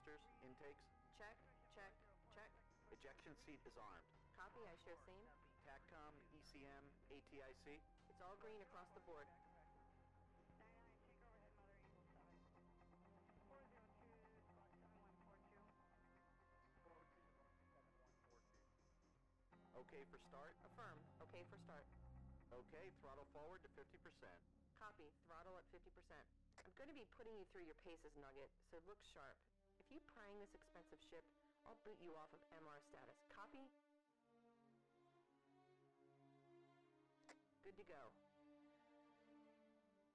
thrusters, intakes. Check, check, check. Ejection seat is armed. Copy, I share same. TACCOM, ECM, ATIC. It's all green across the board. Okay for start. Affirm. Okay for start. Okay, throttle forward to 50%. Copy. Throttle at 50%. I'm going to be putting you through your paces, Nugget, so look sharp. If you prang this expensive ship, I'll boot you off of MR status. Copy? Good to go.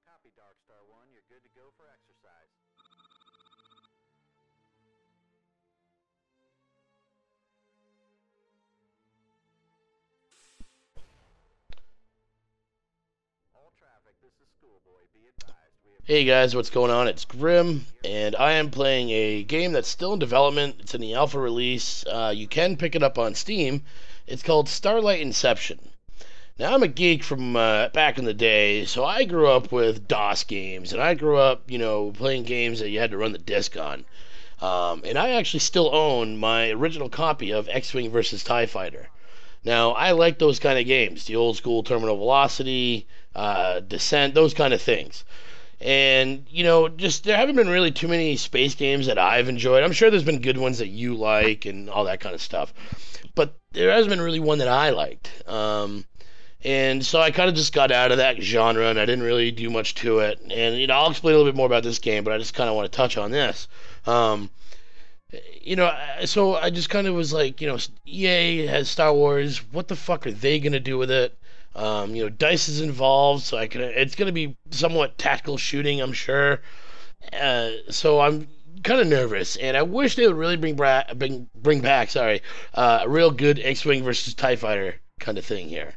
Copy, Dark Star 1. You're good to go for exercise. All traffic, this is Schoolboy. Be advised. Hey guys, what's going on? It's Grimm, and I am playing a game that's still in development. It's in the alpha release. You can pick it up on Steam. It's called Starlight Inception. Now, I'm a geek from back in the day, so I grew up with DOS games, and I grew up, playing games that you had to run the disk on. And I actually still own my original copy of X-Wing vs. TIE Fighter. Now, I like those kind of games, the old school Terminal Velocity, Descent, those kind of things. And, just there haven't been really too many space games that I've enjoyed. I'm sure there's been good ones that you like and all that kind of stuff. But there hasn't been really one that I liked. And so I kind of just got out of that genre, and I didn't really do much to it. And, I'll explain a little bit more about this game, but I just kind of want to touch on this. So I just kind of was like, EA has Star Wars. What the fuck are they going to do with it? DICE is involved, so it's going to be somewhat tactical shooting, I'm sure. So I'm kind of nervous, and I wish they would really bring back, a real good X-Wing versus TIE Fighter kind of thing here.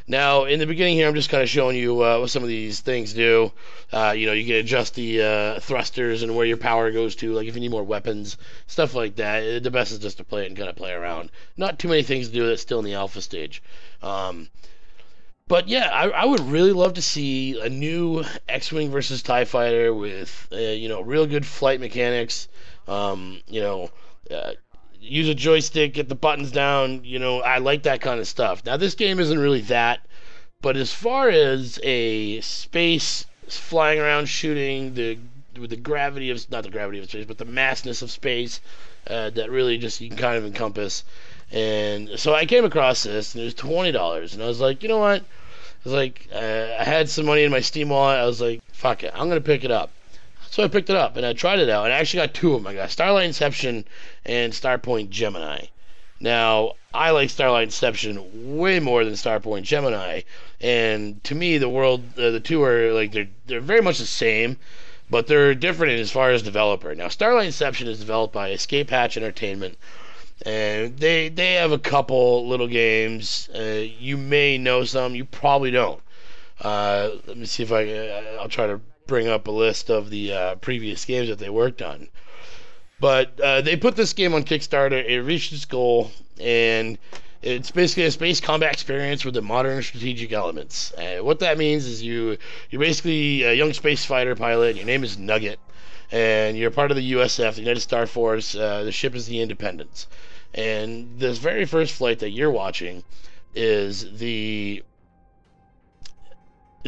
Now, in the beginning here, I'm just kind of showing you what some of these things do. You can adjust the thrusters and where your power goes to, like if you need more weapons, stuff like that. The best is just to play it and kind of play around. Not too many things to do that's still in the alpha stage. But yeah, I would really love to see a new X-Wing versus TIE Fighter with, real good flight mechanics. Use a joystick, get the buttons down. I like that kind of stuff. Now, this game isn't really that, but as far as a space flying around shooting, with the gravity of, not the gravity of space, but the massness of space, that really just you can kind of encompass. And so I came across this, and it was $20, and I was like, you know what? I had some money in my Steam wallet. I was like, fuck it, I'm gonna pick it up. So I picked it up, and I tried it out, and I actually got two of them. I got Starlight Inception and Starpoint Gemini. Now, I like Starlight Inception way more than Starpoint Gemini, and to me, the two are, they're very much the same, but they're different as far as developer. Now, Starlight Inception is developed by Escape Hatch Entertainment, and they have a couple little games. You may know some, you probably don't. Let me see if I'll try to bring up a list of the previous games that they worked on. But they put this game on Kickstarter. It reached its goal, and it's basically a space combat experience with the modern strategic elements. What that means is you're basically a young space fighter pilot. Your name is Nugget, and you're part of the USF, the United Star Force. The ship is the Independence. And this very first flight that you're watching is a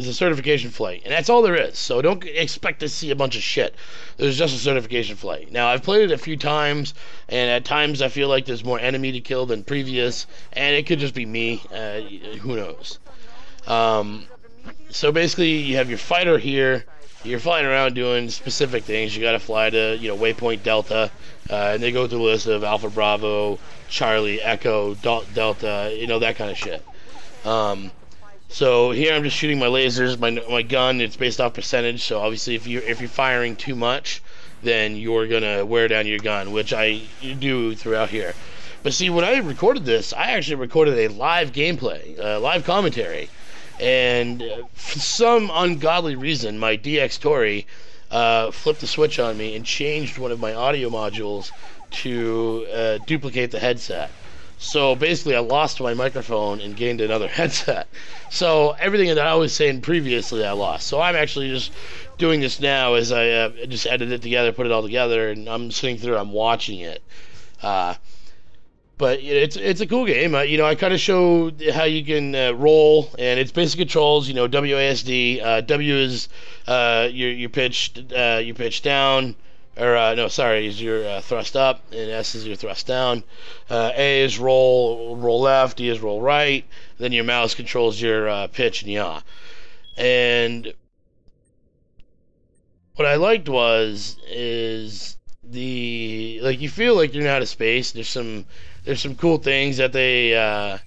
certification flight, and that's all there is. So don't expect to see a bunch of shit. There's just a certification flight. Now, I've played it a few times, and at times I feel like there's more enemy to kill than previous, and it could just be me. Who knows? So basically, you have your fighter here. You're flying around doing specific things. You got to fly to, Waypoint Delta, and they go through a list of Alpha Bravo, Charlie, Echo, Delta, that kind of shit. So here I'm just shooting my lasers, my gun. It's based off percentage. So obviously, if you're firing too much, then you're gonna wear down your gun, which I do throughout here. But see, when I recorded this, I actually recorded a live gameplay, live commentary, and for some ungodly reason, my DX Tory flipped the switch on me and changed one of my audio modules to duplicate the headset. So basically, I lost my microphone and gained another headset. So everything that I was saying previously, I lost. So I'm actually just doing this now as I just edit it together, put it all together, and I'm sitting through, I'm watching it. But it's a cool game. I kind of show how you can roll, and it's basic controls. WASD. W is your pitch down, or no, sorry, is your thrust up, and S is your thrust down. A is roll left. D is roll right. Then your mouse controls your pitch and yaw. And what I liked is you feel like you're in outer space. There's some cool things that they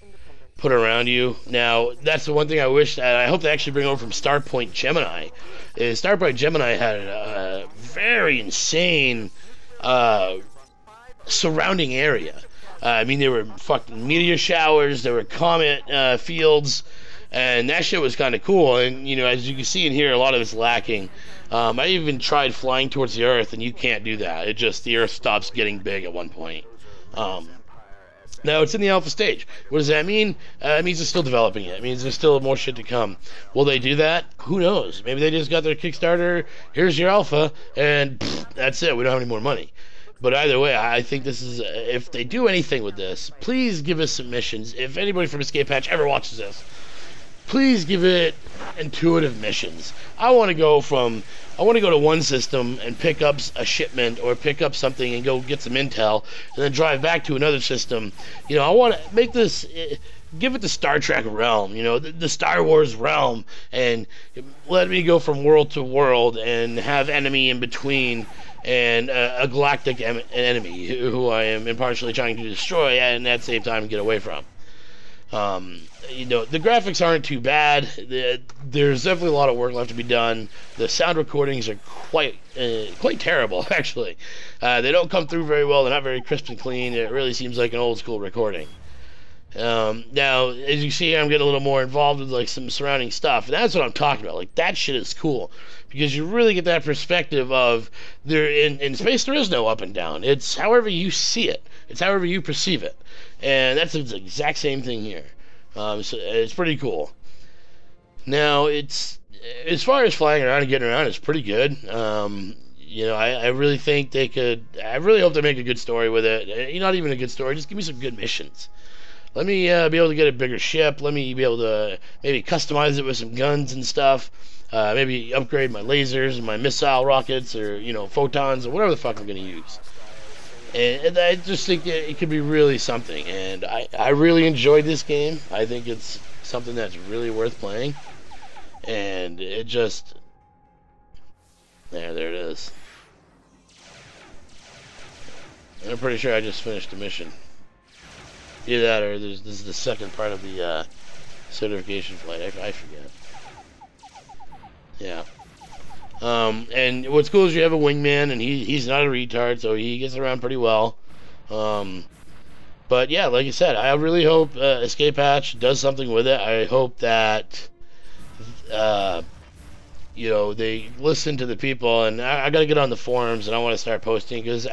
put around you. Now, that's the one thing I wish, and I hope they actually bring over from Starpoint Gemini. Starpoint Gemini had a very insane surrounding area. There were fucking meteor showers, there were comet fields, and that shit was kind of cool. And, as you can see in here, a lot of it's lacking. I even tried flying towards the Earth, and you can't do that. The Earth stops getting big at one point. Now, it's in the alpha stage. What does that mean? It means they're still developing it. It means there's still more shit to come. Will they do that? Who knows? Maybe they just got their Kickstarter, here's your alpha, and that's it. We don't have any more money. But either way, I think this is... if they do anything with this, please give us submissions. If anybody from Escape Hatch ever watches this, please give it intuitive missions. I want to go to one system and pick up a shipment or pick up something and go get some intel and then drive back to another system. I want to make this, give it the Star Trek realm, the Star Wars realm, and let me go from world to world and have enemy in between and a galactic enemy who I am impartially trying to destroy and at the same time get away from. The graphics aren't too bad. There's definitely a lot of work left to be done. The sound recordings are quite terrible, actually. They don't come through very well. They're not very crisp and clean. It really seems like an old school recording. Now, as you see, I'm getting a little more involved with some surrounding stuff, and that's what I'm talking about. That shit is cool because you really get that perspective of in space. There is no up and down. It's however you see it. It's however you perceive it, and that's the exact same thing here. So it's pretty cool. Now, it's as far as flying around and getting around, it's pretty good. I really think they could. I really hope they make a good story with it. Not even a good story. Just give me some good missions. Let me be able to get a bigger ship. Let me be able to maybe customize it with some guns and stuff. Maybe upgrade my lasers and my missile rockets or, photons or whatever the fuck I'm going to use. And I just think it could be really something. And I really enjoyed this game. I think it's something that's really worth playing. And it just... There it is. I'm pretty sure I just finished the mission. Either that or this is the second part of the certification flight. I forget. Yeah. And what's cool is you have a wingman, and he's not a retard, so he gets around pretty well. But yeah, like I said, I really hope Escape Hatch does something with it. I hope that they listen to the people, and I got to get on the forums, and I want to start posting because,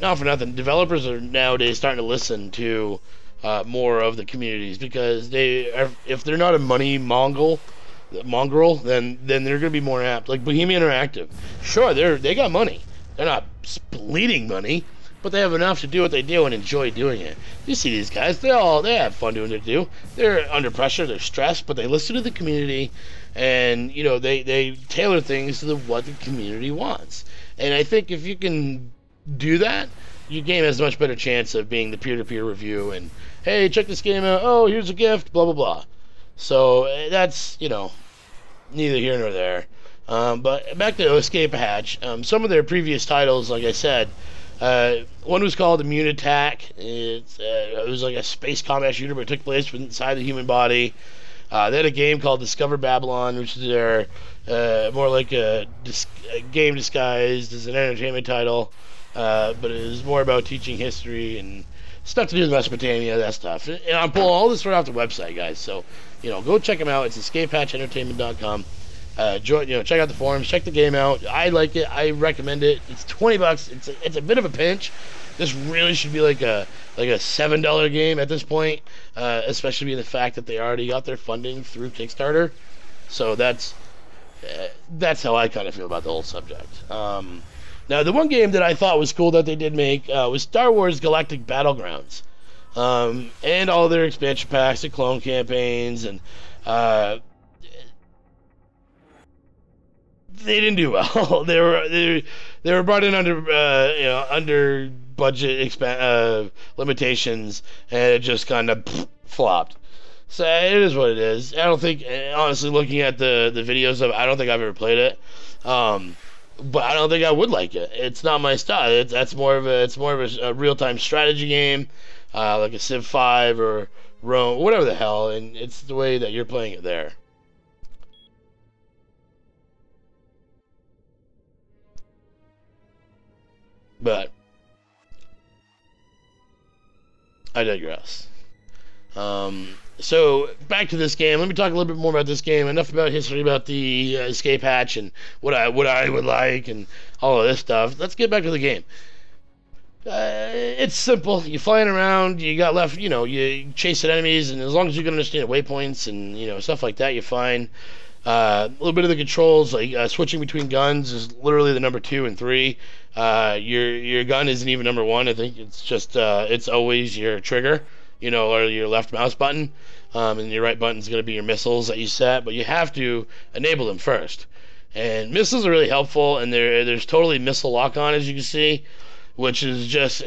not for nothing, developers are nowadays starting to listen to more of the communities because if they're not a money mongrel, then they're going to be more apt. Like Bohemian Interactive, sure, they got money, they're not bleeding money, but they have enough to do what they do and enjoy doing it. You see these guys, they have fun doing what they do. They're under pressure, they're stressed, but they listen to the community. And they tailor things to what the community wants. And I think if you can do that, your game has a much better chance of being the peer-to-peer review and, hey, check this game out, oh, here's a gift, blah blah blah. So that's neither here nor there. But back to Escape Hatch. Some of their previous titles, like I said, one was called Immune Attack. It was like a space combat shooter, but it took place inside the human body. They had a game called Discover Babylon, which is their more like a game disguised as an entertainment title, but it is more about teaching history and stuff to do with Mesopotamia, that stuff. And I'm pulling all this right off the website, guys. So, go check them out. It's escapehatchentertainment.com. Check out the forums, check the game out. I like it. I recommend it. It's $20. It's a bit of a pinch, This really should be like a $7 game at this point, especially being the fact that they already got their funding through Kickstarter. So that's how I kind of feel about the whole subject. Now, the one game that I thought was cool that they did make was Star Wars Galactic Battlegrounds, and all their expansion packs, the clone campaigns, and they didn't do well. they were brought in under budget limitations, and it just kind of flopped. So it is what it is. I don't think, honestly, looking at the videos of it, I don't think I've ever played it. But I don't think I would like it. It's not my style. It's more of a real-time strategy game, like a Civ 5 or Rome, whatever the hell. And it's the way that you're playing it there. But I digress. So back to this game. Let me talk a little bit more about this game. Enough about history about the escape hatch and what I would like and all of this stuff. Let's get back to the game. It's simple. You're flying around. You got left. You chasing enemies, and as long as you can understand waypoints and stuff like that, you're fine. A little bit of the controls, like switching between guns, is literally the number 2 and 3. Your gun isn't even number 1. I think it's just it's always your trigger. Or your left mouse button, and your right button is going to be your missiles that you set, but you have to enable them first. And missiles are really helpful, and there's totally missile lock-on, as you can see, which is just,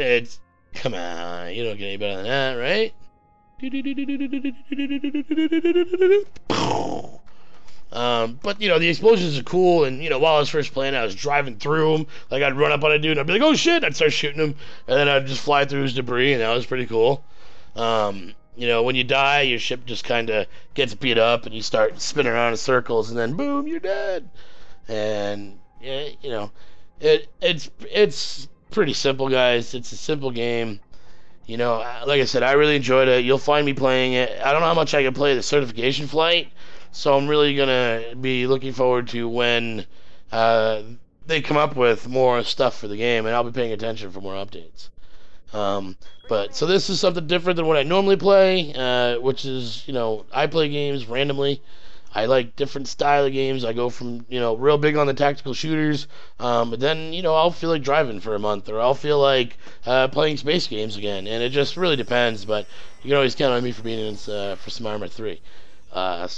come on, you don't get any better than that, right? But the explosions are cool, and while I was first playing, I was driving through them. Like, I'd run up on a dude, and I'd be like, oh shit, I'd start shooting him, and then I'd just fly through his debris, and that was pretty cool. When you die, your ship just kind of gets beat up, and you start spinning around in circles, and then boom, you're dead. And it's pretty simple, guys. It's a simple game. Like I said, I really enjoyed it. You'll find me playing it. I don't know how much I can play the certification flight, so I'm really gonna be looking forward to when they come up with more stuff for the game, and I'll be paying attention for more updates. But so this is something different than what I normally play, which is, I play games randomly. I like different style of games. I go from, real big on the tactical shooters, but then, I'll feel like driving for a month, or I'll feel like playing space games again, and it just really depends, but you can always count on me for being in for some Arma 3. But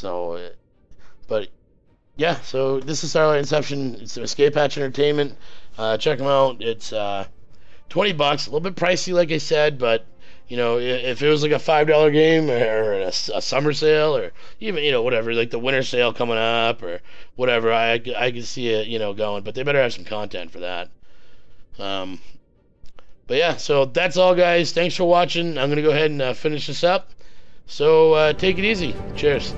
yeah, so this is Starlight Inception. It's an Escape Hatch Entertainment. Check them out. It's $20, a little bit pricey, like I said, but if it was like a $5 game or a summer sale, or even whatever, like the winter sale coming up or whatever, I could see it going. But they better have some content for that. But yeah, so that's all, guys. Thanks for watching. I'm gonna go ahead and finish this up. So take it easy. Cheers.